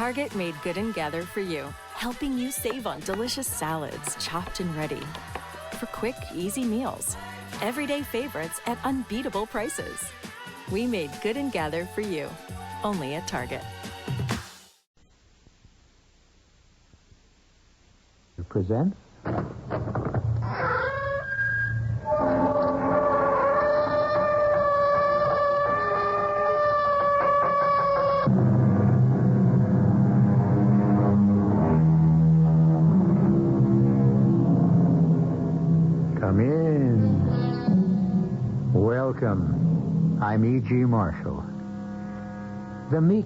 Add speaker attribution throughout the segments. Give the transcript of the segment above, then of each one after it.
Speaker 1: Target made Good and Gather for you, helping you save on delicious salads, chopped and ready. For quick, easy meals. Everyday favorites at unbeatable prices. We made Good and Gather for you, only at Target.
Speaker 2: Presents Come in. Welcome. I'm E.G. Marshall. The meek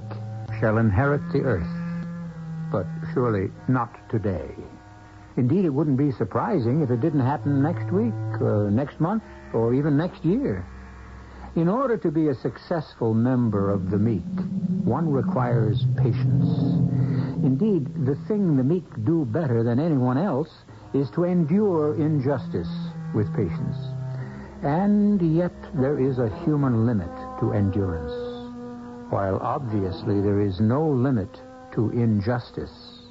Speaker 2: shall inherit the earth, but surely not today. Indeed, it wouldn't be surprising if it didn't happen next week, or next month, or even next year. In order to be a successful member of the meek, one requires patience. Indeed, the thing the meek do better than anyone else is to endure injustice with patience. And yet there is a human limit to endurance, while obviously there is no limit to injustice.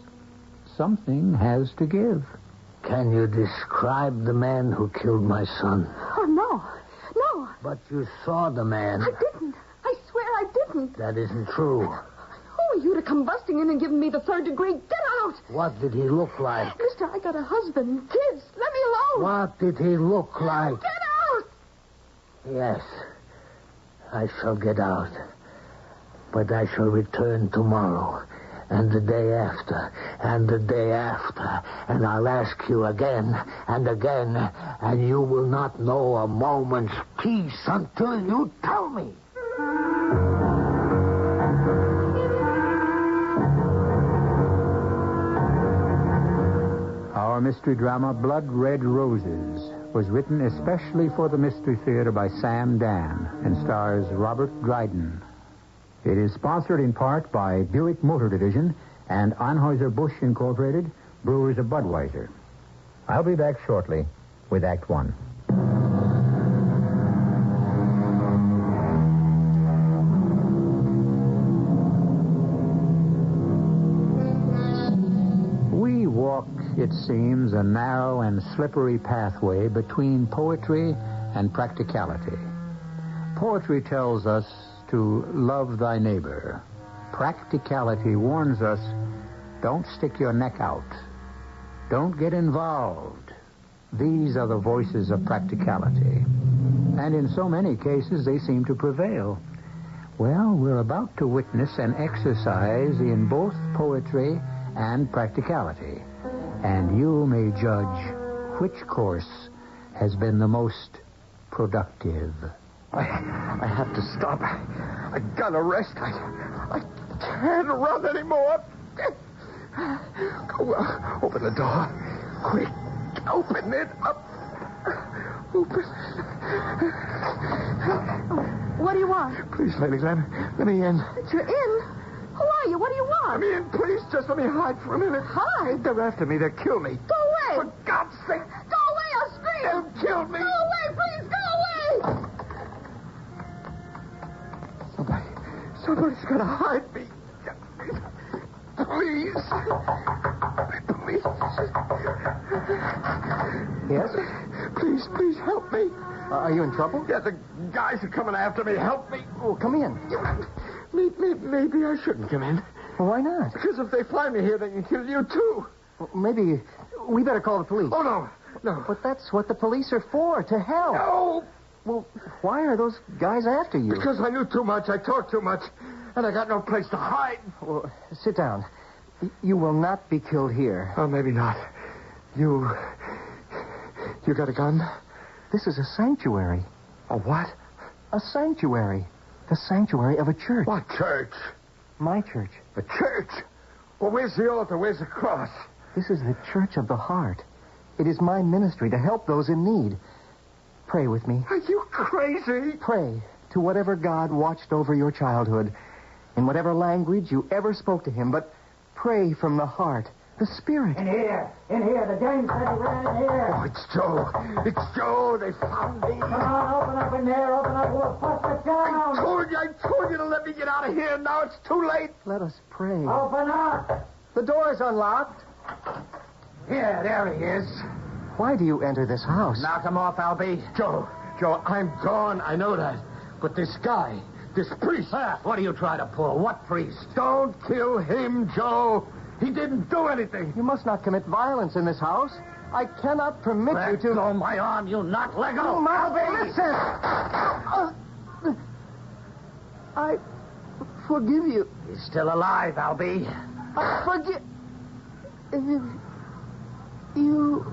Speaker 2: Something has to give.
Speaker 3: Can you describe the man who killed my son?
Speaker 4: Oh, no.
Speaker 3: But you saw the man.
Speaker 4: I didn't. I swear I didn't.
Speaker 3: That isn't true.
Speaker 4: Who are you to come busting in and giving me the third degree? Get out!
Speaker 3: What did he look like?
Speaker 4: Mister, I got a husband, kids. Let me alone.
Speaker 3: What did he look like?
Speaker 4: Get out!
Speaker 3: Yes, I shall get out. But I shall return tomorrow, and the day after, and the day after, and I'll ask you again and again, and you will not know a moment's peace until you tell me.
Speaker 2: Our mystery drama, Blood Red Roses, was written especially for the Mystery Theater by Sam Dan and stars Robert Dryden. It is sponsored in part by Buick Motor Division and Anheuser-Busch Incorporated, brewers of Budweiser. I'll be back shortly with Act One. We walk, it seems, a narrow and slippery pathway between poetry and practicality. Poetry tells us to love thy neighbor. Practicality warns us, don't stick your neck out. Don't get involved. These are the voices of practicality. And in so many cases, they seem to prevail. Well, we're about to witness an exercise in both poetry and practicality. And you may judge which course has been the most productive.
Speaker 5: I have to stop. I gotta rest. I can't run anymore. Go, open the door. Quick, open it up. Open.
Speaker 4: What do you want?
Speaker 5: Please, lady, let me in.
Speaker 4: But you're in. Who are you? What do you want?
Speaker 5: Let me in, please. Just let me hide for a minute.
Speaker 4: Hide?
Speaker 5: They're after me. They'll kill me.
Speaker 4: Go away.
Speaker 5: For God's sake.
Speaker 4: Go away, I'll scream.
Speaker 5: They'll kill me.
Speaker 4: Go away, please, go away.
Speaker 5: Somebody's got to hide me. Please. Please.
Speaker 2: Yes?
Speaker 5: Please help me.
Speaker 2: Are you in trouble?
Speaker 5: Yeah, the guys are coming after me. Help me.
Speaker 2: Oh, come in.
Speaker 5: Maybe I shouldn't come in.
Speaker 2: Well, why not?
Speaker 5: Because if they find me here, they can kill you, too.
Speaker 2: Well, maybe we better call the police.
Speaker 5: Oh, no.
Speaker 2: But that's what the police are for, to help.
Speaker 5: No.
Speaker 2: Well, why are those guys after you?
Speaker 5: Because I knew too much. I talked too much. And I got no place to hide.
Speaker 2: Well, sit down. You will not be killed here.
Speaker 5: Oh, maybe not. You got a gun?
Speaker 2: This is a sanctuary.
Speaker 5: A what?
Speaker 2: A sanctuary. The sanctuary of a church.
Speaker 5: What church?
Speaker 2: My church.
Speaker 5: The church? Well, where's the altar? Where's the cross?
Speaker 2: This is the church of the heart. It is my ministry to help those in need. Pray with me.
Speaker 5: Are you crazy?
Speaker 2: Pray to whatever God watched over your childhood, in whatever language you ever spoke to him, but pray from the heart
Speaker 5: The spirit.
Speaker 2: In here. The dame said he ran in here.
Speaker 5: Oh, it's Joe. It's Joe. They found me.
Speaker 2: Come on, open up in there. Open up. We'll bust it down.
Speaker 5: I told you to let me get out of here. Now it's too late.
Speaker 6: Let us pray.
Speaker 2: Open up.
Speaker 6: The door's unlocked.
Speaker 2: Here, there he is.
Speaker 6: Why do you enter this house?
Speaker 2: Knock him off, Albie.
Speaker 5: Joe, I'm gone. I know that. But this guy, this priest.
Speaker 2: What are you trying to pull? What priest?
Speaker 5: Don't kill him, Joe. He didn't do anything.
Speaker 6: You must not commit violence in this house. I cannot permit
Speaker 2: Let
Speaker 6: you to...
Speaker 2: go my arm, you nut. Let go.
Speaker 6: Albie, listen! I forgive you.
Speaker 2: He's still alive, Albie.
Speaker 6: I forgive... You...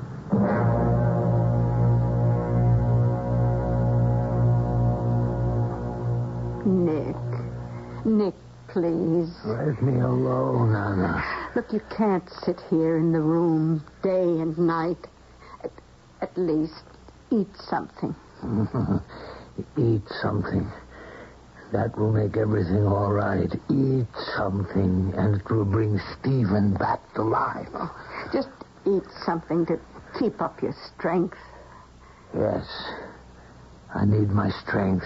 Speaker 4: Nick, please.
Speaker 3: Let me alone, Anna.
Speaker 4: Look, you can't sit here in the room day and night. At least eat something.
Speaker 3: Eat something. That will make everything all right. Eat something, and it will bring Stephen back to life.
Speaker 4: Oh, just eat something to keep up your strength.
Speaker 3: Yes. I need my strength.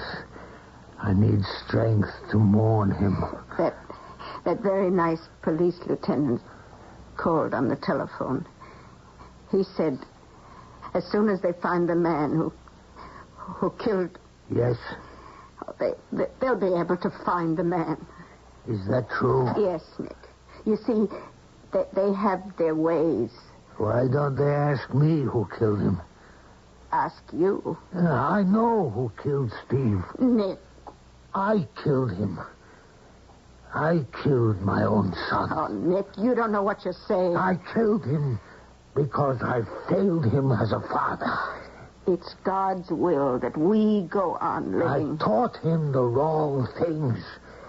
Speaker 3: I need strength to mourn him.
Speaker 4: That very nice police lieutenant called on the telephone. He said, as soon as they find the man who killed...
Speaker 3: Yes?
Speaker 4: They'll be able to find the man.
Speaker 3: Is that true?
Speaker 4: Yes, Nick. You see, they have their ways.
Speaker 3: Why don't they ask me who killed him?
Speaker 4: Ask you.
Speaker 3: I know who killed Steve.
Speaker 4: Nick.
Speaker 3: I killed him. I killed my own son.
Speaker 4: Oh, Nick, you don't know what you're saying.
Speaker 3: I killed him because I failed him as a father.
Speaker 4: It's God's will that we go on living.
Speaker 3: I taught him the wrong things.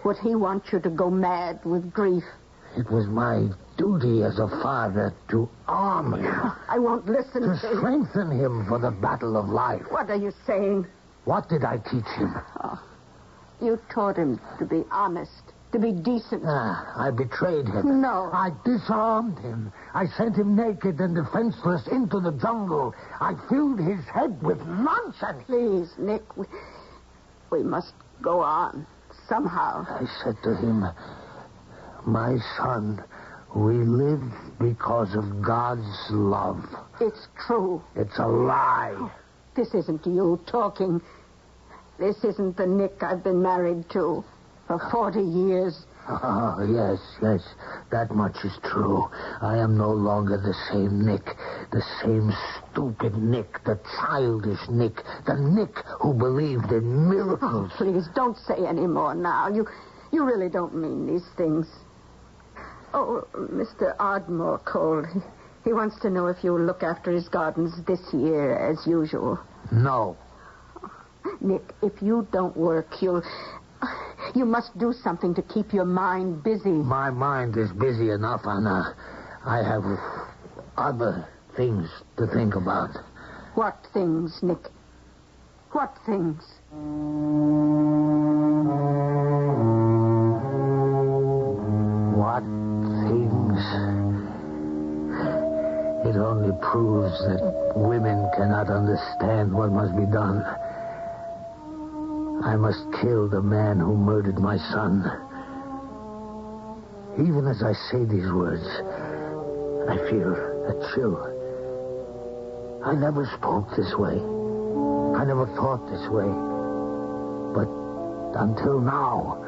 Speaker 4: Would he want you to go mad with grief?
Speaker 3: It was my duty as a father to arm him.
Speaker 4: I won't listen to
Speaker 3: To strengthen him for the battle of life.
Speaker 4: What are you saying?
Speaker 3: What did I teach him?
Speaker 4: Oh, you taught him to be honest, to be decent.
Speaker 3: I betrayed him.
Speaker 4: No.
Speaker 3: I disarmed him. I sent him naked and defenseless into the jungle. I filled his head with nonsense.
Speaker 4: Please, Nick, we must go on somehow.
Speaker 3: I said to him, my son, we live because of God's love.
Speaker 4: It's true.
Speaker 3: It's a lie.
Speaker 4: This isn't you talking. This isn't the Nick I've been married to for 40 years.
Speaker 3: Oh, yes. That much is true. I am no longer the same Nick. The same stupid Nick. The childish Nick. The Nick who believed in miracles.
Speaker 4: Oh, please, don't say any more now. You really don't mean these things. Oh, Mr. Ardmore called. He wants to know if you'll look after his gardens this year as usual.
Speaker 3: No.
Speaker 4: Nick, if you don't work, you must do something to keep your mind busy.
Speaker 3: My mind is busy enough, Anna. I have other things to think about.
Speaker 4: What things, Nick? What things?
Speaker 3: What things? It only proves that women cannot understand what must be done. I must kill the man who murdered my son. Even as I say these words, I feel a chill. I never spoke this way. I never thought this way. But until now,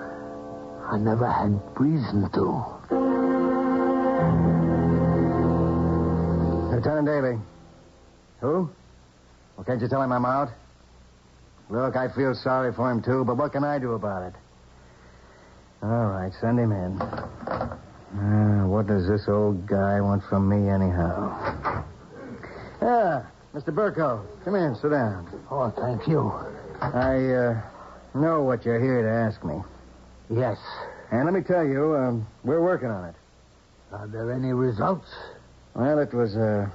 Speaker 3: I never had reason to.
Speaker 6: Lieutenant Davey. Who? Well, can't you tell him I'm out? Look, I feel sorry for him, too, but what can I do about it? All right, send him in. What does this old guy want from me, anyhow? Mr. Burko, come in, sit down.
Speaker 3: Oh, thank you.
Speaker 6: I know what you're here to ask me.
Speaker 3: Yes.
Speaker 6: And let me tell you, we're working on it.
Speaker 3: Are there any results?
Speaker 6: Well, it was a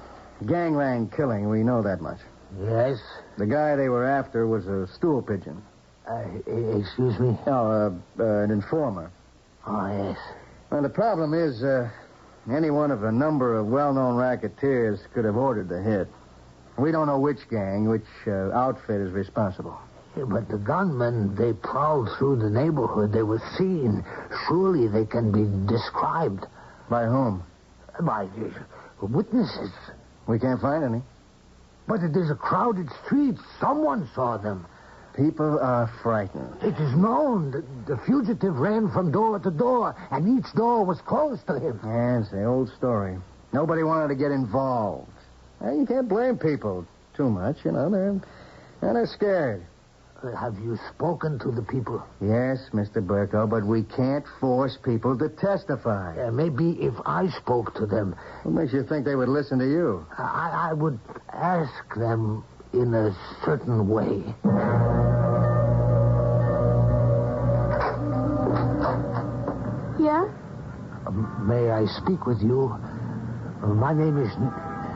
Speaker 6: gangland killing. We know that much.
Speaker 3: Yes.
Speaker 6: The guy they were after was a stool pigeon.
Speaker 3: Excuse me?
Speaker 6: No, an informer.
Speaker 3: Oh, yes.
Speaker 6: Well, the problem is, Any one of a number of well-known racketeers could have ordered the hit. We don't know which gang, which outfit is responsible.
Speaker 3: Yeah, but the gunmen, they prowled through the neighborhood. They were seen. Surely they can be described.
Speaker 6: By whom?
Speaker 3: By witnesses.
Speaker 6: We can't find any.
Speaker 3: But it is a crowded street. Someone saw them.
Speaker 6: People are frightened.
Speaker 3: It is known that the fugitive ran from door to door, and each door was closed to him.
Speaker 6: Yeah, it's the old story. Nobody wanted to get involved. Well, you can't blame people too much, you know. They're scared.
Speaker 3: Have you spoken to the people?
Speaker 6: Yes, Mr. Burko, but we can't force people to testify.
Speaker 3: Maybe if I spoke to them...
Speaker 6: What makes you think they would listen to you?
Speaker 3: I would ask them in a certain way.
Speaker 4: Yeah?
Speaker 3: May I speak with you? My name is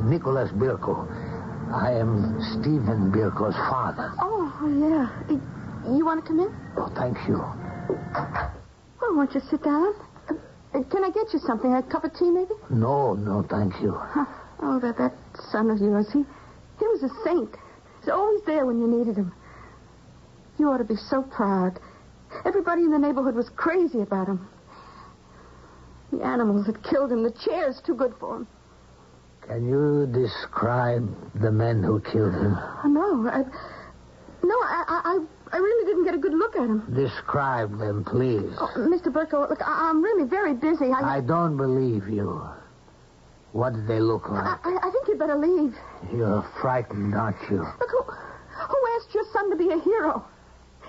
Speaker 3: Nicholas Birko. I am Stephen Birko's father.
Speaker 4: Oh, yeah. You want to come in?
Speaker 3: Oh, thank you.
Speaker 4: Well, won't you sit down? Can I get you something? A cup of tea, maybe?
Speaker 3: No, thank you.
Speaker 4: Oh, that son of yours, he was a saint. He's always there when you needed him. You ought to be so proud. Everybody in the neighborhood was crazy about him. The animals that killed him, the chair's too good for him.
Speaker 3: Can you describe the men who killed him?
Speaker 4: No, I really didn't get a good look at him.
Speaker 3: Describe them, please.
Speaker 4: Oh, Mr. Burko, look, I'm really very busy.
Speaker 3: I don't believe you. What did they look like?
Speaker 4: I think you'd better leave.
Speaker 3: You're frightened, aren't you?
Speaker 4: Look, who asked your son to be a hero?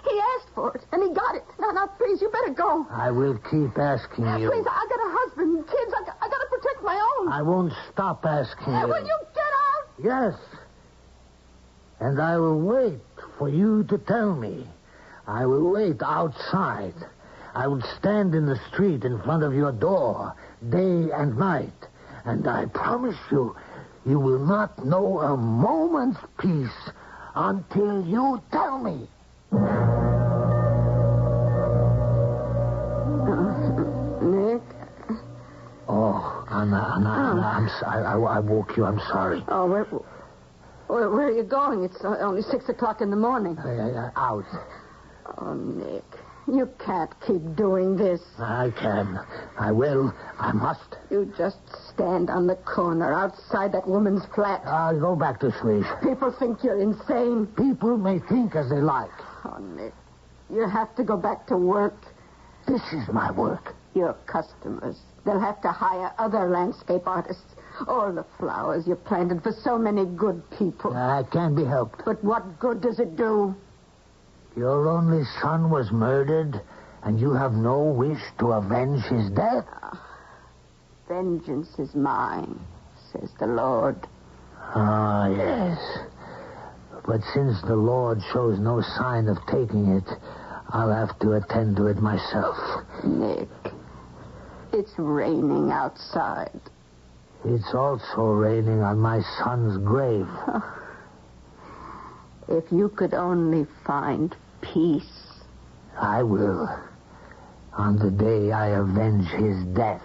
Speaker 4: He asked for it, and he got it. Now, please, you better go.
Speaker 3: I will keep asking you.
Speaker 4: Please, I got a husband, kids. I got to protect my own.
Speaker 3: I won't stop asking you.
Speaker 4: Will you get out?
Speaker 3: Yes. And I will wait for you to tell me. I will wait outside. I will stand in the street in front of your door, day and night. And I promise you, you will not know a moment's peace until you tell me.
Speaker 4: Nick?
Speaker 3: Oh, Anna, I woke you. I'm sorry.
Speaker 4: Oh, where are you going? It's only 6 o'clock in the morning.
Speaker 3: Out.
Speaker 4: Oh, Nick, you can't keep doing this.
Speaker 3: I can. I will. I must.
Speaker 4: You just stand on the corner outside that woman's flat.
Speaker 3: I'll go back to sleep.
Speaker 4: People think you're insane.
Speaker 3: People may think as they like.
Speaker 4: Oh, Nick, you have to go back to work.
Speaker 3: This is my work.
Speaker 4: Your customers. They'll have to hire other landscape artists. All the flowers you planted for so many good people.
Speaker 3: I can't be helped.
Speaker 4: But what good does it do?
Speaker 3: Your only son was murdered, and you have no wish to avenge his death?
Speaker 4: Vengeance is mine, says the Lord.
Speaker 3: Ah, yes. But since the Lord shows no sign of taking it, I'll have to attend to it myself.
Speaker 4: Nick, it's raining outside.
Speaker 3: It's also raining on my son's grave.
Speaker 4: If you could only find peace.
Speaker 3: I will. On the day I avenge his death.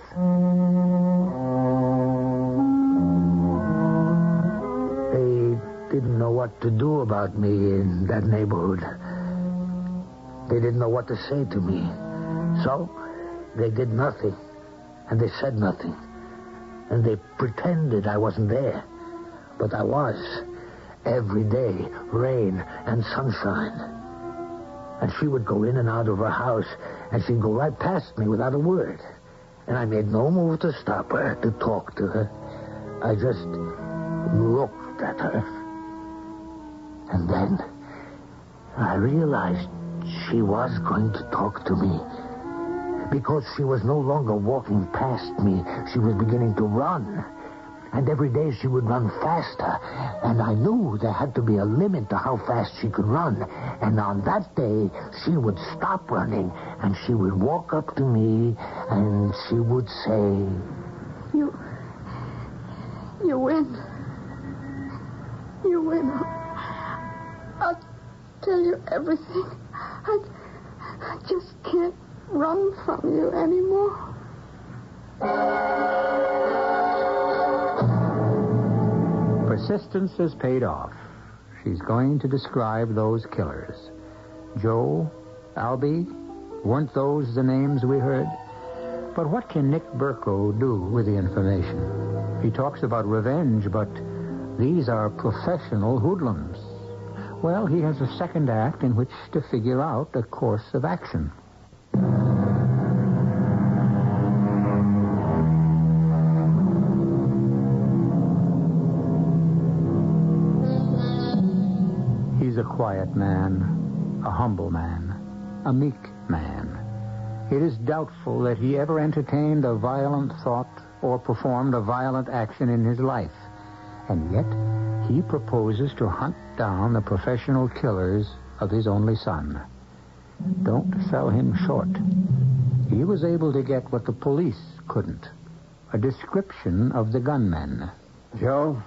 Speaker 3: They didn't know what to do about me in that neighborhood. They didn't know what to say to me. So, they did nothing. And they said nothing. And they pretended I wasn't there. But I was. Every day, rain and sunshine. And she would go in and out of her house, and she'd go right past me without a word. And I made no move to stop her, to talk to her. I just looked at her. And then I realized she was going to talk to me. Because she was no longer walking past me. She was beginning to run. And every day she would run faster. And I knew there had to be a limit to how fast she could run. And on that day, she would stop running. And she would walk up to me. And she would say...
Speaker 4: You win. You win. I'll tell you everything. I just can't run from you anymore.
Speaker 2: persistence has paid off. She's going to describe those killers. Joe, Albie, weren't those the names we heard? But what can Nick Burko do with the information? He talks about revenge, but these are professional hoodlums. Well, he has a second act in which to figure out a course of action. He's a quiet man, a humble man, a meek man. It is doubtful that he ever entertained a violent thought or performed a violent action in his life. And yet, he proposes to hunt down the professional killers of his only son. Don't sell him short. He was able to get what the police couldn't. A description of the gunmen.
Speaker 6: Joe?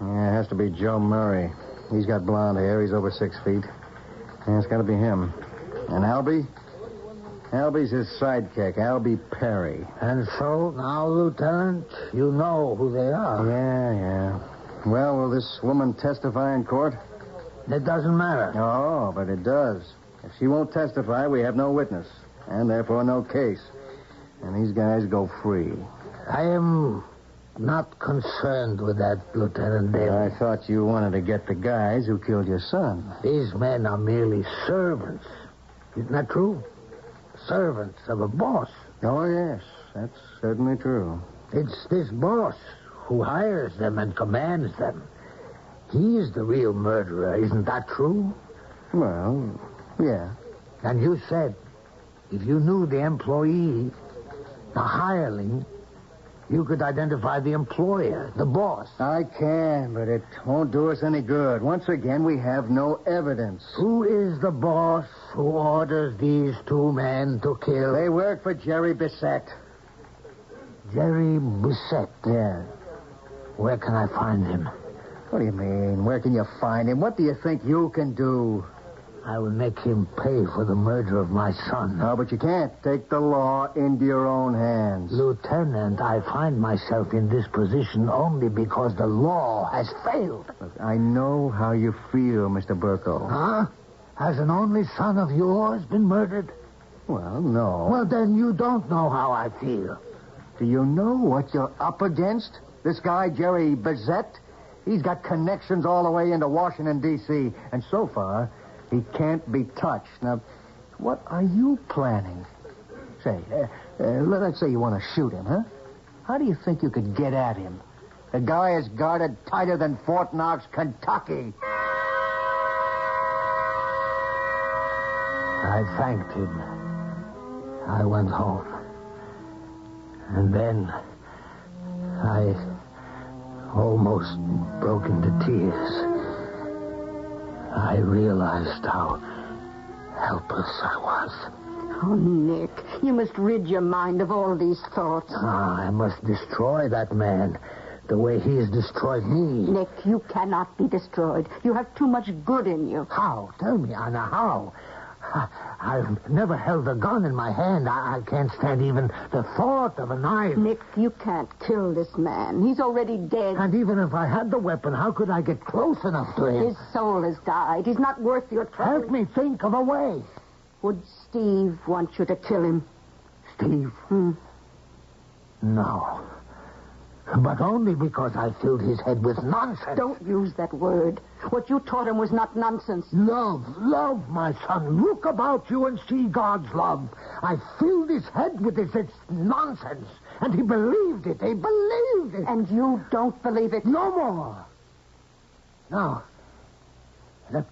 Speaker 6: Yeah, it has to be Joe Murray. He's got blonde hair. He's over 6 feet. Yeah, it's got to be him. And Albie? Albie's his sidekick, Albie Perry.
Speaker 3: And so, now, Lieutenant, you know who they are.
Speaker 6: Yeah. Well, will this woman testify in court?
Speaker 3: It doesn't matter.
Speaker 6: Oh, but it does. If she won't testify, we have no witness, and therefore no case. And these guys go free.
Speaker 3: I am not concerned with that, Lieutenant Daly.
Speaker 6: I thought you wanted to get the guys who killed your son.
Speaker 3: These men are merely servants. Isn't that true? Servants of a boss.
Speaker 6: Oh, yes. That's certainly true.
Speaker 3: It's this boss who hires them and commands them. He is the real murderer. Isn't that true?
Speaker 6: Well, yeah.
Speaker 3: And you said if you knew the employee, the hireling, you could identify the employer, the boss.
Speaker 6: I can, but it won't do us any good. Once again, we have no evidence.
Speaker 3: Who is the boss who orders these two men to kill?
Speaker 6: They work for Jerry Bissett.
Speaker 3: Jerry Bissett?
Speaker 6: Yeah.
Speaker 3: Where can I find him?
Speaker 6: What do you mean? Where can you find him? What do you think you can do?
Speaker 3: I will make him pay for the murder of my son.
Speaker 6: No, but you can't take the law into your own hands.
Speaker 3: Lieutenant, I find myself in this position only because the law has failed.
Speaker 6: Look, I know how you feel, Mr. Burko.
Speaker 3: Huh? Has an only son of yours been murdered?
Speaker 6: Well, no.
Speaker 3: Well, then you don't know how I feel.
Speaker 6: Do you know what you're up against? This guy, Jerry Bissett, he's got connections all the way into Washington, D.C., and so far, he can't be touched. Now, what are you planning? Say, let's say you want to shoot him, huh? How do you think you could get at him? The guy is guarded tighter than Fort Knox, Kentucky.
Speaker 3: I thanked him. I went home. And then I almost broke into tears. I realized how helpless I was.
Speaker 4: Oh, Nick, you must rid your mind of all these thoughts.
Speaker 3: I must destroy that man the way he has destroyed me.
Speaker 4: Nick, you cannot be destroyed. You have too much good in you.
Speaker 3: How? Tell me, Anna, how? I've never held a gun in my hand. I can't stand even the thought of a knife.
Speaker 4: Nick, you can't kill this man. He's already dead.
Speaker 3: And even if I had the weapon, how could I get close enough to him?
Speaker 4: His soul has died. He's not worth your trouble.
Speaker 3: Help me think of a way.
Speaker 4: Would Steve want you to kill him?
Speaker 3: Steve? No. But only because I filled his head with nonsense.
Speaker 4: Don't use that word. What you taught him was not nonsense.
Speaker 3: Love, my son. Look about you and see God's love. I filled his head with this nonsense. And he believed it. He believed it.
Speaker 4: And you don't believe it?
Speaker 3: No more. Now, let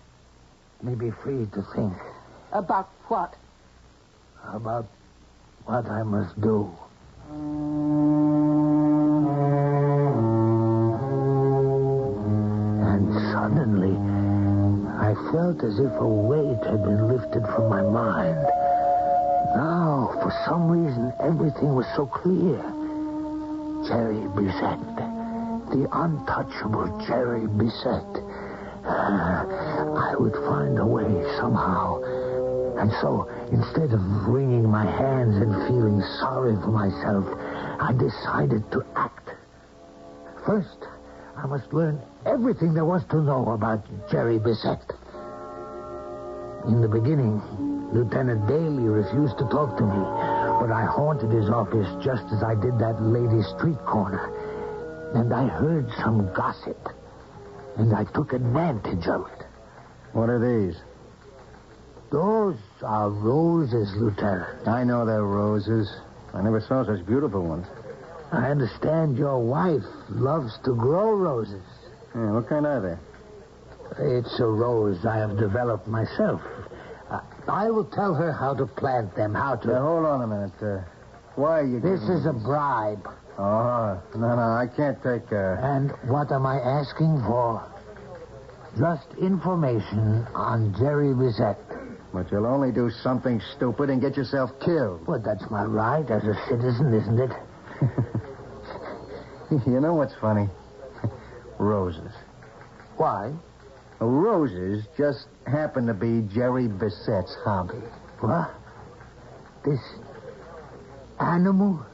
Speaker 3: me be free to think.
Speaker 4: About what?
Speaker 3: About what I must do. And suddenly, I felt as if a weight had been lifted from my mind. Now, for some reason, everything was so clear. Jerry Bissett. The untouchable Jerry Bissett. I would find a way somehow. And so, instead of wringing my hands and feeling sorry for myself, I decided to act. First, I must learn everything there was to know about Jerry Bissett. In the beginning, Lieutenant Daly refused to talk to me, but I haunted his office just as I did that lady's street corner. And I heard some gossip, and I took advantage of it.
Speaker 6: What are these?
Speaker 3: Those are roses, Lieutenant.
Speaker 6: I know they're roses. I never saw such beautiful ones.
Speaker 3: I understand your wife loves to grow roses.
Speaker 6: Yeah, what kind are they?
Speaker 3: It's a rose I have developed myself. I will tell her how to plant them, how to...
Speaker 6: Hold on a minute. Why are you
Speaker 3: This
Speaker 6: giving
Speaker 3: is a
Speaker 6: these?
Speaker 3: bribe.
Speaker 6: Oh, no, I can't take...
Speaker 3: And what am I asking for? Just information on Jerry Bissett.
Speaker 6: But you'll only do something stupid and get yourself killed.
Speaker 3: Well, that's my right as a citizen, isn't it?
Speaker 6: You know what's funny? Roses.
Speaker 3: Why?
Speaker 6: Roses just happen to be Jerry Bissett's hobby.
Speaker 3: What? This animal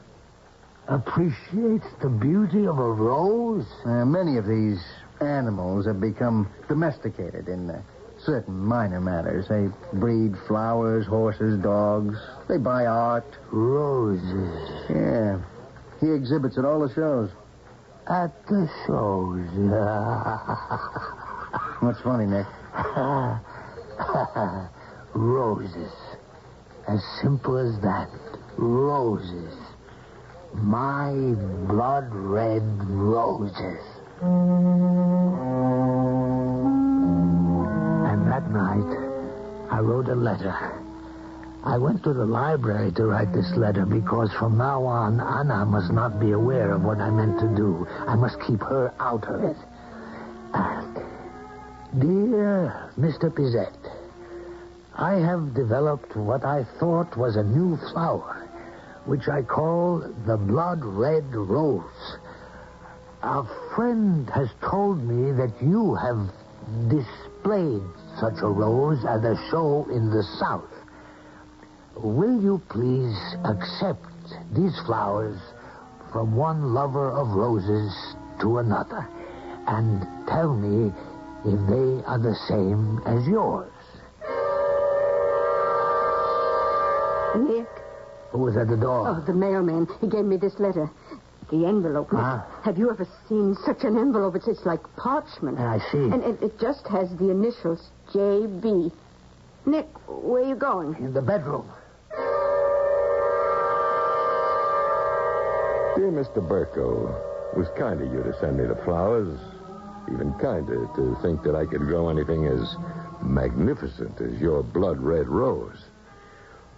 Speaker 3: appreciates the beauty of a rose?
Speaker 6: Many of these animals have become domesticated in certain minor matters. They breed flowers, horses, dogs. They buy art.
Speaker 3: Roses.
Speaker 6: Yeah. He exhibits at all the shows.
Speaker 3: At the shows.
Speaker 6: What's funny, Nick?
Speaker 3: Roses. As simple as that. Roses. My blood-red roses. And that night, I wrote a letter. I went to the library to write this letter because from now on, Anna must not be aware of what I meant to do. I must keep her out of it. Dear Mr. Bissett, I have developed what I thought was a new flower, which I call the blood-red rose. A friend has told me that you have displayed such a rose at a show in the South. Will you please accept these flowers from one lover of roses to another and tell me if they are the same as yours?
Speaker 4: Nick?
Speaker 3: Who was at the door?
Speaker 4: Oh, the mailman. He gave me this letter. The envelope.
Speaker 3: Huh?
Speaker 4: Have you ever seen such an envelope? It's like parchment.
Speaker 3: I see.
Speaker 4: And it just has the initials J.B. Nick, where are you going?
Speaker 3: In the bedroom.
Speaker 7: Dear Mr. Burko, it was kind of you to send me the flowers. Even kinder to think that I could grow anything as magnificent as your blood-red rose.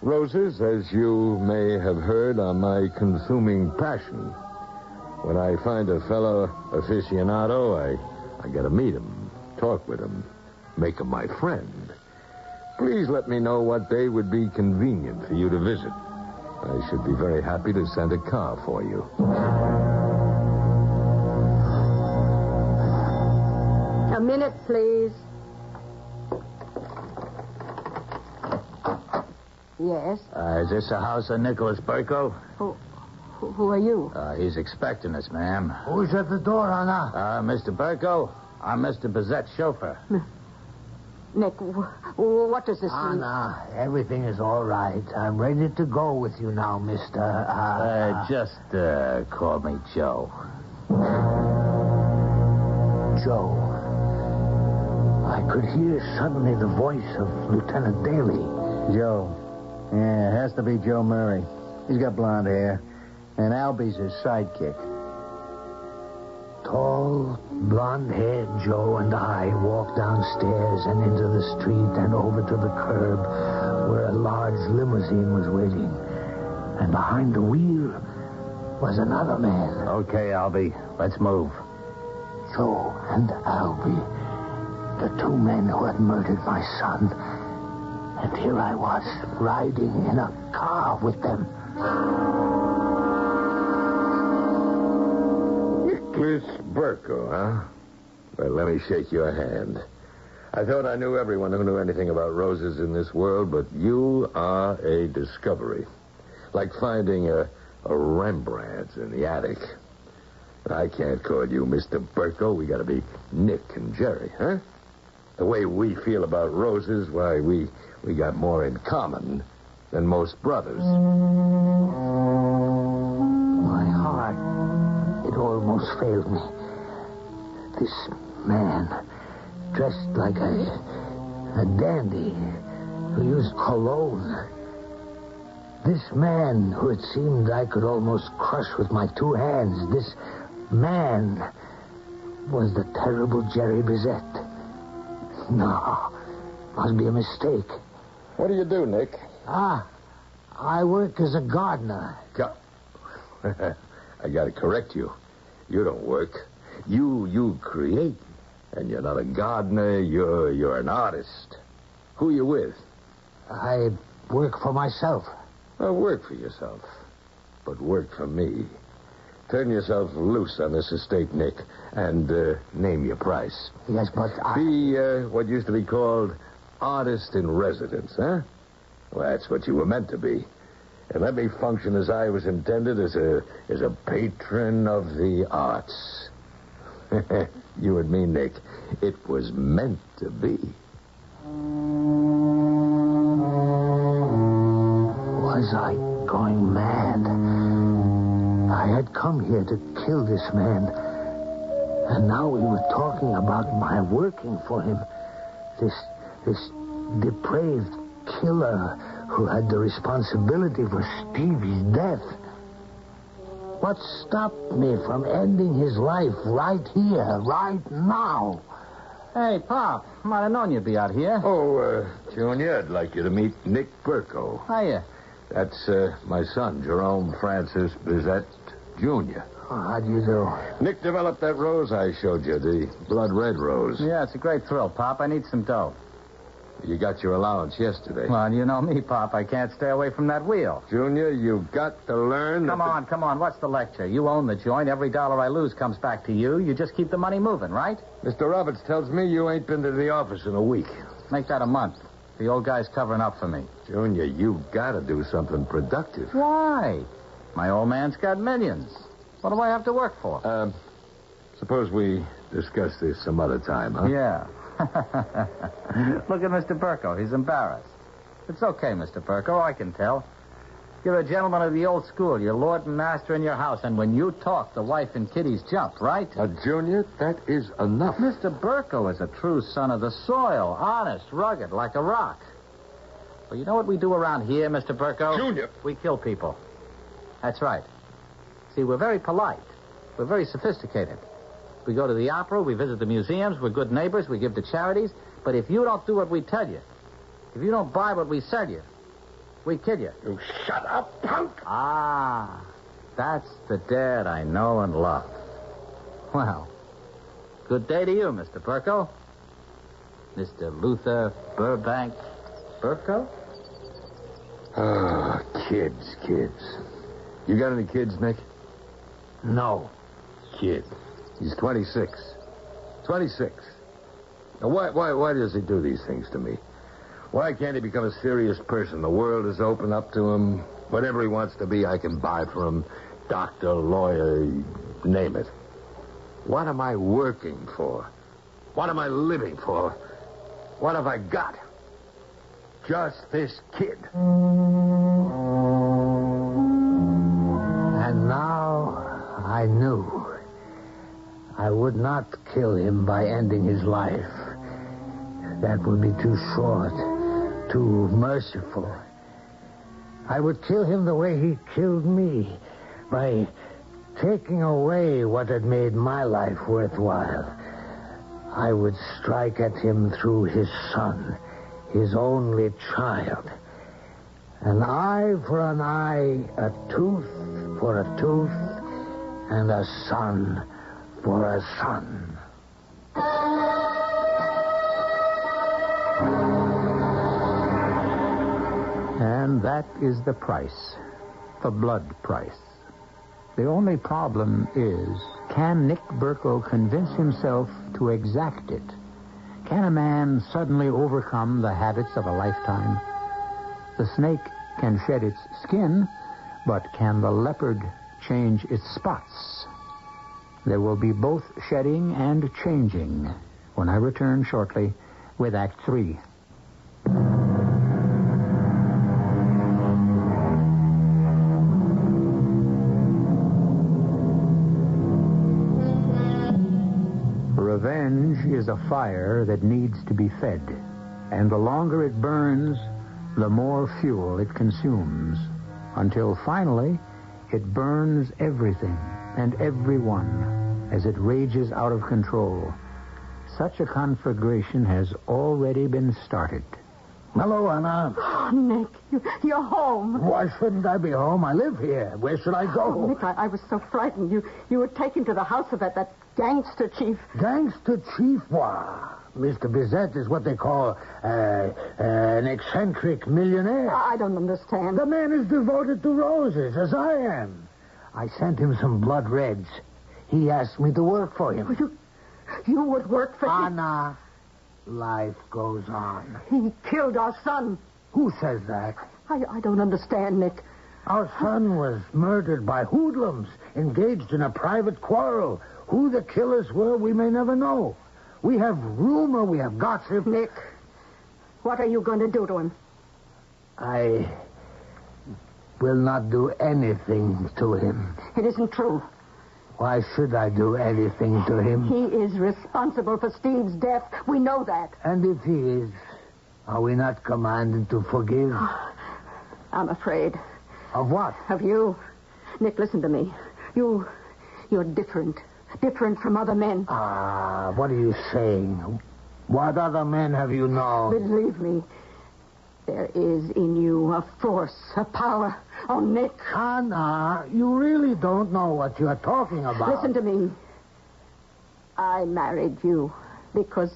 Speaker 7: Roses, as you may have heard, are my consuming passion. When I find a fellow aficionado, I gotta meet him, talk with him, make him my friend. Please let me know what day would be convenient for you to visit. I should be very happy to send a car for you.
Speaker 4: A minute, please. Yes?
Speaker 8: Is this the house of Nicholas Burko?
Speaker 4: Who are you?
Speaker 8: He's expecting us, ma'am.
Speaker 3: Who's at the door, Anna?
Speaker 8: Mr. Burko, I'm Mr. Bizet's chauffeur.
Speaker 4: Nick, what does this mean?
Speaker 3: Anna, everything is all right. I'm ready to go with you now, Mr.
Speaker 8: Just call me Joe.
Speaker 3: Joe. I could hear suddenly the voice of Lieutenant Daly.
Speaker 6: Joe. Yeah, it has to be Joe Murray. He's got blonde hair. And Albie's his sidekick.
Speaker 3: Tall, blonde-haired Joe and I walked downstairs and into the street and over to the curb where a large limousine was waiting. And behind the wheel was another man.
Speaker 8: Okay, Albie, let's move.
Speaker 3: Joe and Albie, the two men who had murdered my son. And here I was, riding in a car with them.
Speaker 7: Nicholas Burko, huh? Well, let me shake your hand. I thought I knew everyone who knew anything about roses in this world, but you are a discovery. Like finding a Rembrandt in the attic. I can't call you Mr. Burko. We gotta be Nick and Jerry, huh? The way we feel about roses, why, we got more in common than most brothers.
Speaker 3: My heart, it almost failed me. This man, dressed like a dandy who used cologne. This man who it seemed I could almost crush with my two hands. This man was the terrible Jerry Bizet. No, must be a mistake.
Speaker 7: What do you do, Nick?
Speaker 3: I work as a gardener.
Speaker 7: I gotta correct you. You don't work. You create. And you're not a gardener, you're an artist. Who you with?
Speaker 3: I work for myself.
Speaker 7: Well, work for yourself. But work for me. Turn yourself loose on this estate, Nick, and name your price.
Speaker 3: Yes, but
Speaker 7: Be what used to be called artist in residence, huh? Well, that's what you were meant to be. And let me function as I was intended, as a patron of the arts. You and me, Nick, it was meant to be.
Speaker 3: Was I going mad? I had come here to kill this man. And now we were talking about my working for him. This depraved killer who had the responsibility for Stevie's death. What stopped me from ending his life right here, right now?
Speaker 8: Hey, Pop. Might have known you'd be out here.
Speaker 7: Oh, Junior, I'd like you to meet Nick Burko.
Speaker 8: Hiya.
Speaker 7: That's my son, Jerome Francis Bizet, Jr.
Speaker 3: Oh, how do you do?
Speaker 7: Nick developed that rose I showed you, the blood red rose.
Speaker 8: Yeah, it's a great thrill, Pop. I need some dough.
Speaker 7: You got your allowance yesterday.
Speaker 8: Well, you know me, Pop. I can't stay away from that wheel.
Speaker 7: Junior, you've got to learn...
Speaker 8: Come on. What's the lecture? You own the joint. Every dollar I lose comes back to you. You just keep the money moving, right?
Speaker 7: Mr. Roberts tells me you ain't been to the office in a week.
Speaker 8: Make that a month. The old guy's covering up for me.
Speaker 7: Junior, you've got to do something productive.
Speaker 8: Why? My old man's got millions. What do I have to work for?
Speaker 7: Suppose we discuss this some other time, huh?
Speaker 8: Yeah. Look at Mr. Burko. He's embarrassed. It's okay, Mr. Burko. I can tell. You're a gentleman of the old school. You're lord and master in your house. And when you talk, the wife and kiddies jump, right?
Speaker 7: Junior, that is enough.
Speaker 8: Mr. Burko is a true son of the soil. Honest, rugged, like a rock. Well, you know what we do around here, Mr. Burko?
Speaker 7: Junior.
Speaker 8: We kill people. That's right. See, we're very polite. We're very sophisticated. We go to the opera, we visit the museums, we're good neighbors, we give to charities. But if you don't do what we tell you, if you don't buy what we sell you, we kill you.
Speaker 7: You shut up, punk!
Speaker 8: Ah, that's the dad I know and love. Well, good day to you, Mr. Burko. Mr. Luther Burbank Burko?
Speaker 7: Ah, kids. You got any kids, Nick?
Speaker 3: No.
Speaker 7: Kid. He's 26. 26. Now, why does he do these things to me? Why can't he become a serious person? The world is open up to him. Whatever he wants to be, I can buy for him. Doctor, lawyer, name it. What am I working for? What am I living for? What have I got? Just this kid.
Speaker 3: And now I knew I would not kill him by ending his life. That would be too short, too merciful. I would kill him the way he killed me, by taking away what had made my life worthwhile. I would strike at him through his son, his only child. An eye for an eye, a tooth for a tooth, and a son for a son.
Speaker 2: And that is the price, the blood price. The only problem is, can Nick Burko convince himself to exact it? Can a man suddenly overcome the habits of a lifetime? The snake can shed its skin, but can the leopard change its spots? There will be both shedding and changing when I return shortly with Act 3. Revenge is a fire that needs to be fed, and the longer it burns, the more fuel it consumes, until finally it burns everything and everyone as it rages out of control. Such a conflagration has already been started.
Speaker 3: Hello, Anna.
Speaker 4: Oh, Nick, you're home.
Speaker 3: Why shouldn't I be home? I live here. Where should I go?
Speaker 4: Oh, Nick, I was so frightened. You were taken to the house of that gangster chief.
Speaker 3: Gangster chief? Why, Mr. Bizet is what they call an eccentric millionaire.
Speaker 4: I don't understand.
Speaker 3: The man is devoted to roses, as I am. I sent him some blood reds. He asked me to work for him.
Speaker 4: You would work for him?
Speaker 3: Anna, life goes on.
Speaker 4: He killed our son.
Speaker 3: Who says that?
Speaker 4: I don't understand, Nick.
Speaker 3: Our son was murdered by hoodlums engaged in a private quarrel. Who the killers were, we may never know. We have rumor, we have gossip.
Speaker 4: Nick, what are you going to do to him?
Speaker 3: I will not do anything to him.
Speaker 4: It isn't true.
Speaker 3: Why should I do anything to him?
Speaker 4: He is responsible for Steve's death. We know that.
Speaker 3: And if he is, are we not commanded to forgive?
Speaker 4: I'm afraid.
Speaker 3: Of what?
Speaker 4: Of you. Nick, listen to me. You're different. Different from other men.
Speaker 3: What are you saying? What other men have you known?
Speaker 4: Believe me, there is in you a force, a power. Oh, Nick.
Speaker 3: Anna, you really don't know what you're talking about.
Speaker 4: Listen to me. I married you because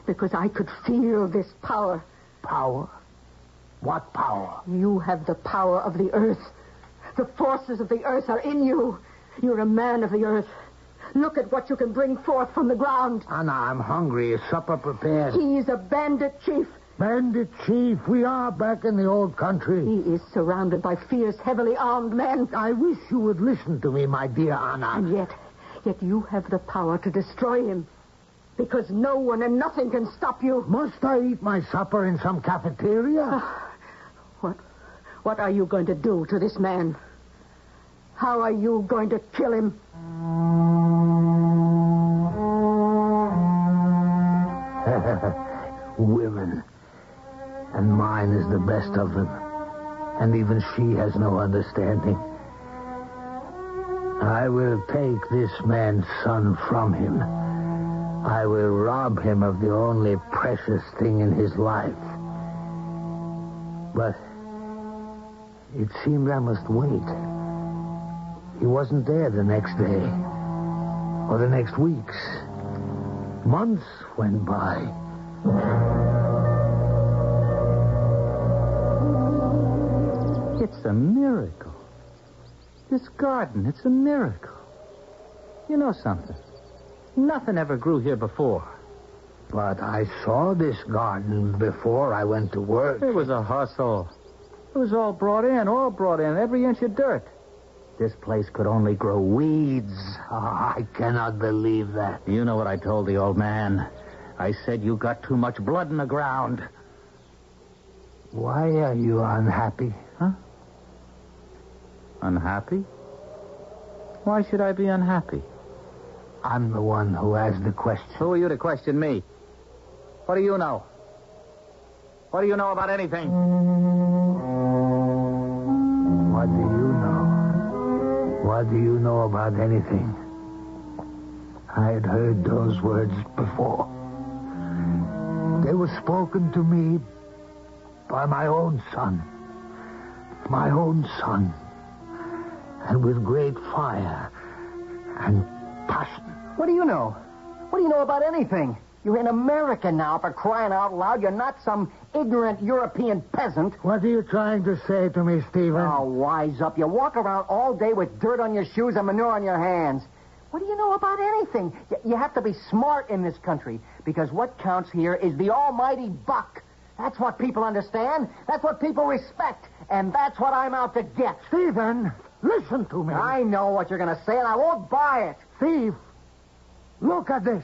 Speaker 4: I could feel this power.
Speaker 3: Power? What power?
Speaker 4: You have the power of the earth. The forces of the earth are in you. You're a man of the earth. Look at what you can bring forth from the ground.
Speaker 3: Anna, I'm hungry. Is supper prepared?
Speaker 4: He's a bandit chief.
Speaker 3: Bandit chief? We are back in the old country.
Speaker 4: He is surrounded by fierce, heavily armed men.
Speaker 3: I wish you would listen to me, my dear Anna.
Speaker 4: And yet you have the power to destroy him. Because no one and nothing can stop you.
Speaker 3: Must I eat my supper in some cafeteria?
Speaker 4: What are you going to do to this man? How are you going to kill him?
Speaker 3: Women. And mine is the best of them. And even she has no understanding. I will take this man's son from him. I will rob him of the only precious thing in his life. But it seemed I must wait. He wasn't there the next day. Or the next weeks. Months went by.
Speaker 2: It's a miracle. This garden, it's a miracle. You know something? Nothing ever grew here before.
Speaker 3: But I saw this garden before I went to work.
Speaker 2: It was a hustle. It was all brought in, every inch of dirt. This place could only grow weeds.
Speaker 3: I cannot believe that.
Speaker 2: You know what I told the old man. I said you got too much blood in the ground.
Speaker 3: Why are you unhappy?
Speaker 2: Huh? Unhappy? Why should I be unhappy?
Speaker 3: I'm the one who asked the question.
Speaker 2: Who are you to question me? What do you know? What do you know about anything?
Speaker 3: What do you know? What do you know about anything? I had heard those words before. They were spoken to me by my own son. My own son. And with great fire and passion.
Speaker 6: What do you know? What do you know about anything? You're in America now, for crying out loud. You're not some ignorant European peasant.
Speaker 3: What are you trying to say to me, Stephen?
Speaker 6: Oh, wise up. You walk around all day with dirt on your shoes and manure on your hands. What do you know about anything? You have to be smart in this country, because what counts here is the almighty buck. That's what people understand. That's what people respect. And that's what I'm out to get.
Speaker 3: Stephen, Listen to me.
Speaker 6: I know what you're going to say, and I won't buy it.
Speaker 3: Thief, look at this.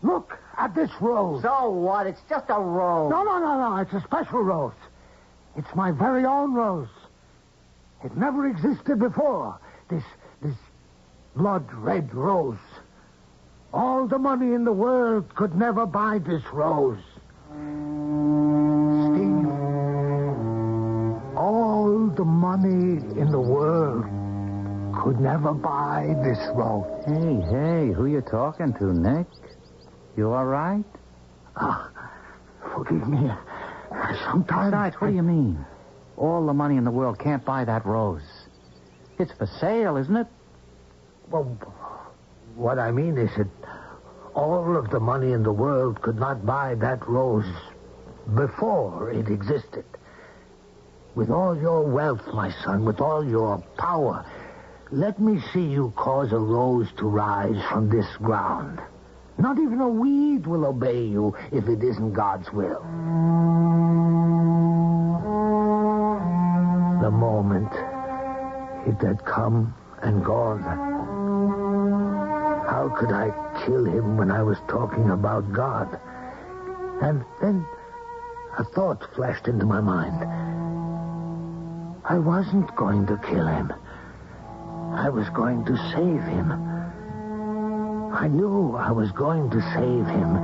Speaker 3: Look at this rose.
Speaker 6: So what? It's just a rose.
Speaker 3: No. It's a special rose. It's my very own rose. It never existed before. This blood red rose. All the money in the world could never buy this rose. Steve, all the money in the world could never buy this rose.
Speaker 2: Hey, who you talking to, Nick? You all right?
Speaker 3: Forgive me. Sometimes...
Speaker 2: Besides, what do you mean? All the money in the world can't buy that rose. It's for sale, isn't it?
Speaker 3: Well, what I mean is that all of the money in the world could not buy that rose before it existed. With all your wealth, my son, with all your power, let me see you cause a rose to rise from this ground. Not even a weed will obey you if it isn't God's will. The moment it had come and gone. How could I kill him when I was talking about God? And then a thought flashed into my mind. I wasn't going to kill him. I was going to save him. I knew I was going to save him.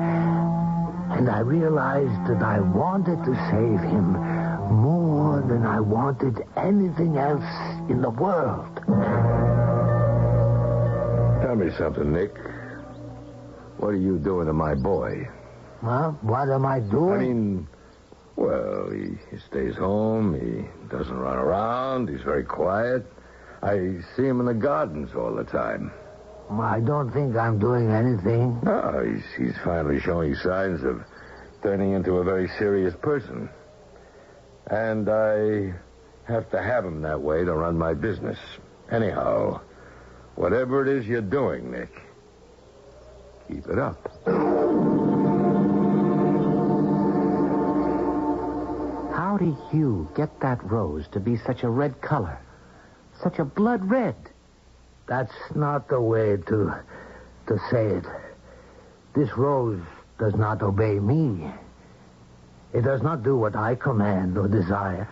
Speaker 3: And I realized that I wanted to save him more than I wanted anything else in the world.
Speaker 7: Tell me something, Nick. What are you doing to my boy?
Speaker 3: Well, what am I doing?
Speaker 7: I mean, well, he stays home. He doesn't run around. He's very quiet. I see him in the gardens all the time.
Speaker 3: I don't think I'm doing anything.
Speaker 7: No, he's finally showing signs of turning into a very serious person. And I have to have him that way to run my business. Anyhow, whatever it is you're doing, Nick, keep it up.
Speaker 2: How did you get that rose to be such a red color? Such a blood red?
Speaker 3: That's not the way to say it. This rose does not obey me. It does not do what I command or desire.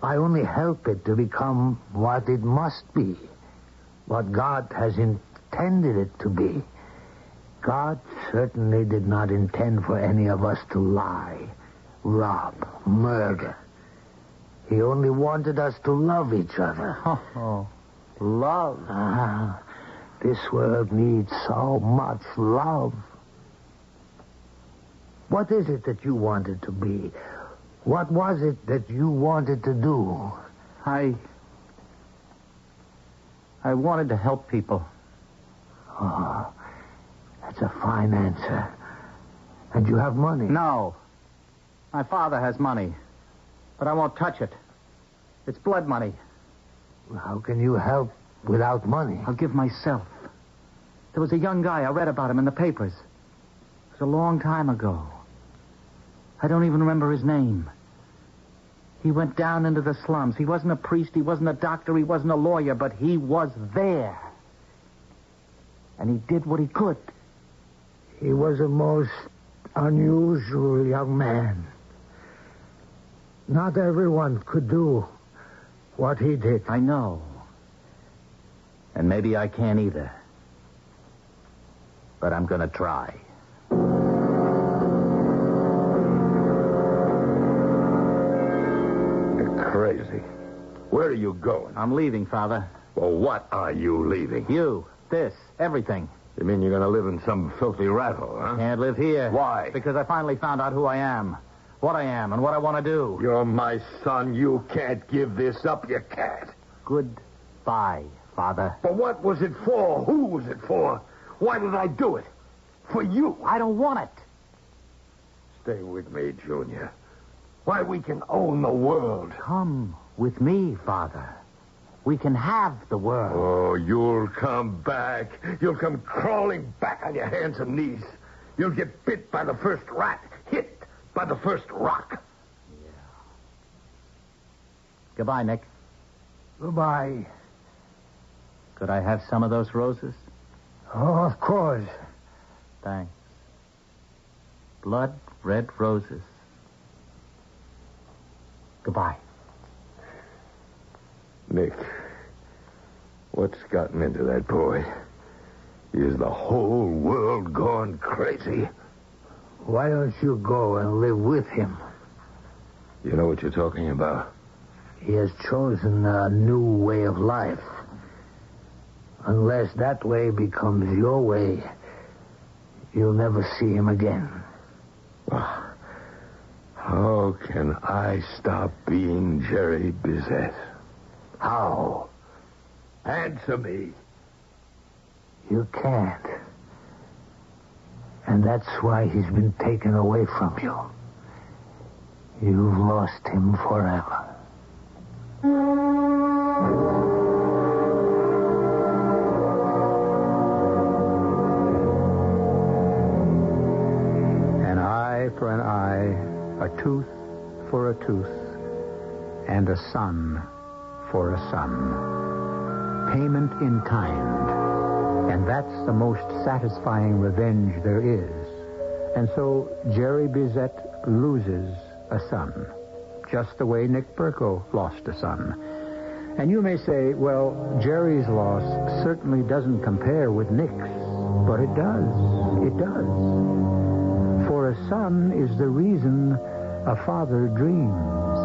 Speaker 3: I only help it to become what it must be, what God has intended it to be. God certainly did not intend for any of us to lie, rob, murder. He only wanted us to love each other.
Speaker 2: Oh, love.
Speaker 3: This world needs so much love. What is it that you wanted to be? What was it that you wanted to do?
Speaker 2: I wanted to help people.
Speaker 3: Oh, that's a fine answer. And you have money?
Speaker 2: No. My father has money. But I won't touch it. It's blood money.
Speaker 3: How can you help without money?
Speaker 2: I'll give myself. There was a young guy. I read about him in the papers. It was a long time ago. I don't even remember his name. He went down into the slums. He wasn't a priest. He wasn't a doctor. He wasn't a lawyer. But he was there. And he did what he could.
Speaker 3: He was a most unusual young man. Not everyone could do what he did.
Speaker 2: I know. And maybe I can't either. But I'm going to try.
Speaker 7: You're crazy. Where are you going?
Speaker 2: I'm leaving, Father.
Speaker 7: Well, what are you leaving?
Speaker 2: You, this, everything.
Speaker 7: You mean you're going to live in some filthy rat hole, huh?
Speaker 2: Can't live here.
Speaker 7: Why?
Speaker 2: Because I finally found out who I am. What I am and what I want to do.
Speaker 7: You're my son. You can't give this up. You can't.
Speaker 2: Goodbye, Father.
Speaker 7: But what was it for? Who was it for? Why did I do it? For you.
Speaker 2: I don't want it.
Speaker 7: Stay with me, Junior. Why, we can own the world.
Speaker 2: Come with me, Father. We can have the world.
Speaker 7: Oh, you'll come back. You'll come crawling back on your hands and knees. You'll get bit by the first rat, hit by the first rock.
Speaker 2: Yeah. Goodbye, Nick.
Speaker 3: Goodbye.
Speaker 8: Could I have some of those roses?
Speaker 3: Oh, of course.
Speaker 8: Thanks. Blood red roses. Goodbye.
Speaker 7: Nick, what's gotten into that boy? Is the whole world gone crazy?
Speaker 3: Why don't you go and live with him?
Speaker 7: You know what you're talking about?
Speaker 3: He has chosen a new way of life. Unless that way becomes your way, you'll never see him again.
Speaker 7: How can I stop being Jerry Bizet? How? Answer me.
Speaker 3: You can't. And that's why he's been taken away from you. You've lost him forever.
Speaker 2: An eye for an eye, a tooth for a tooth, and a son for a son. Payment in kind. And that's the most satisfying revenge there is. And so Jerry Bizet loses a son, just the way Nick Burko lost a son. And you may say, well, Jerry's loss certainly doesn't compare with Nick's. But it does. It does. For a son is the reason a father dreams.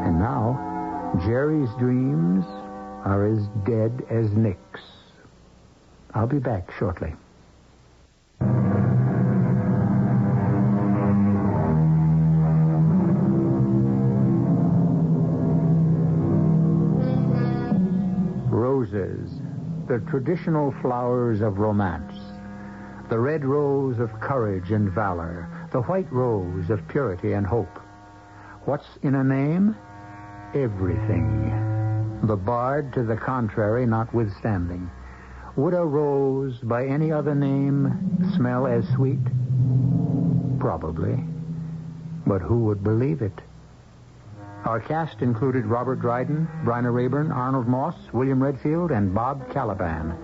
Speaker 2: And now, Jerry's dreams are as dead as Nick's. I'll be back shortly. Roses, the traditional flowers of romance. The red rose of courage and valor. The white rose of purity and hope. What's in a name? Everything. The bard to the contrary notwithstanding. Would a rose by any other name smell as sweet? Probably. But who would believe it? Our cast included Robert Dryden, Bryna Rayburn, Arnold Moss, William Redfield, and Bob Caliban.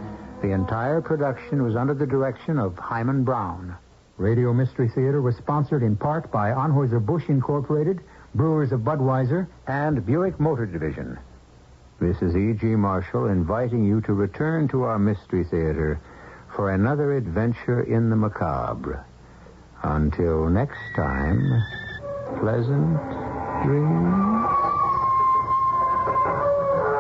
Speaker 2: The entire production was under the direction of Hyman Brown. Radio Mystery Theater was sponsored in part by Anheuser-Busch Incorporated, Brewers of Budweiser, and Buick Motor Division. This is E.G. Marshall inviting you to return to our Mystery Theater for another adventure in the macabre. Until next time, pleasant dreams.